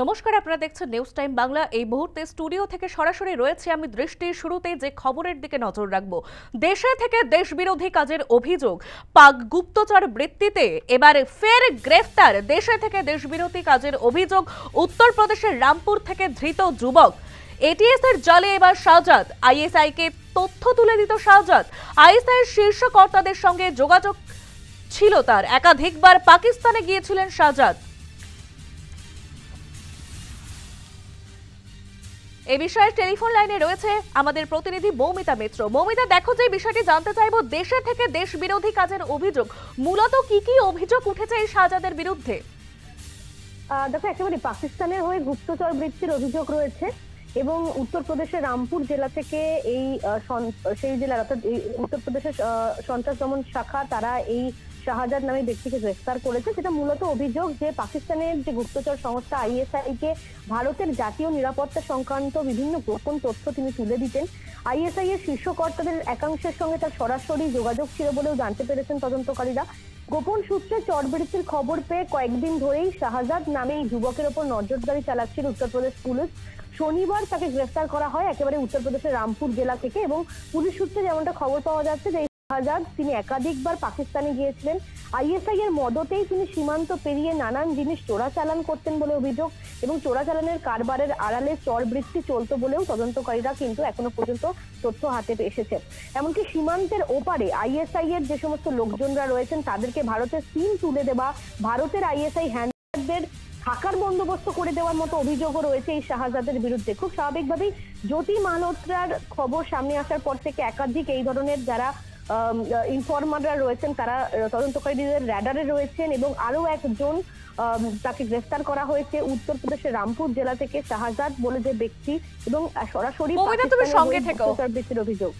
নমস্কার, আপনারা দেখছেন নিউজ টাইম বাংলা। এই মুহূর্তে স্টুডিও থেকে সরাসরি রয়েছে আমি দৃষ্টির শুরুতেই যে খবরের দিকে নজর রাখব। দেশে থেকে দেশবিরোধী কাজের অভিযোগ, পাক গুপ্তচর বৃত্তিতে এবার ফের গ্রেফতার। দেশে থেকে দেশবিরোধী কাজের অভিযোগ, উত্তরপ্রদেশের রামপুর থেকে ধৃত যুবক। এটিএস এর জালে এবার শাহজাদ, আইএসআই কে তথ্য তুলে দিত শাহজাদ। আইএসআই এর শীর্ষ কর্তাদের সঙ্গে যোগাযোগ ছিল তার, একাধিকবার পাকিস্তানে গিয়েছিলেন শাহজাদ। এই বিষয়ে টেলিফোন লাইনে রয়েছে আমাদের প্রতিনিধি মৌমিতা মিত্র। মৌমিতা, দেখো, যে বিষয়টি জানতে চাইবো, দেশে থেকে দেশ বিরোধী কাজের অভিযোগ, মূলত কি কি অভিযোগ উঠেছে এই শাহজাদের বিরুদ্ধে? দেখো, একেবারে পাকিস্তানের হয়ে গুপ্তচর বৃত্তির অভিযোগ রয়েছে এবং উত্তরপ্রদেশের রামপুর জেলা থেকে সেই জেলার অর্থাৎ উত্তরপ্রদেশের সন্ত্রাস দমন শাখা তারা এই শাহজাদ নামে ব্যক্তিকে গ্রেফতার করেছে। সেটা মূলত অভিযোগ যে পাকিস্তানের যে গুপ্তচর সংস্থা আইএসআই কে ভারতের জাতীয় নিরাপত্তা সংক্রান্ত বিভিন্ন গোপন তথ্য তিনি তুলে দিতেন। আইএসআই এর শীর্ষ কর্তাদের একাংশের সঙ্গে তার সরাসরি যোগাযোগ ছিল বলেও জানতে পেরেছেন তদন্তকারীরা। গোপন সূত্রে চরবৃত্তির খবর পেয়ে কয়েকদিন ধরেই শাহজাদ নামে এই যুবকের ওপর নজরদারি চালাচ্ছিল উত্তরপ্রদেশ পুলিশ। শনিবার তাকে গ্রেফতার করা হয় একেবারে উত্তরপ্রদেশের রামপুর জেলা থেকে এবং পুলিশ সূত্রে যেমনটা খবর পাওয়া যাচ্ছে যে শাহজাদ তিনি একাধিকবার পাকিস্তানে গিয়েছিলেন। আইএসআই এর মদতেই তিনি সীমান্ত পেরিয়ে নানান জিনিস চোরাচালান করতেন বলে অভিযোগ এবং চোরাচালানের কারবারের আড়ালে চরবৃত্তি চলতো বলেও তদন্তকারীরা কিন্তু এখনো পর্যন্ত তথ্য হাতে এসেছে। এমনকি সীমান্তের ওপারে আইএসআই এর যে সমস্ত লোকজনরা রয়েছেন তাদেরকে ভারতের সিম তুলে দেওয়া, ভারতের আইএসআই হ্যান্ডলারদের থাকার বন্দোবস্ত করে দেওয়ার মতো অভিযোগও রয়েছে এই শাহজাদের বিরুদ্ধে। খুব স্বাভাবিকভাবেই জ্যোতি মালহোত্রার খবর সামনে আসার পর থেকে একাধিক এই ধরনের যারা ইনফরমাররা রয়েছেন তারা তদন্তকারীদের র্যাডারে রয়েছেন এবং আরো একজন তাকে গ্রেফতার করা হয়েছে উত্তরপ্রদেশের রামপুর জেলা থেকে, শাহজাদ বলে যে ব্যক্তি, এবং সরাসরি বৃত্তির অভিযোগ।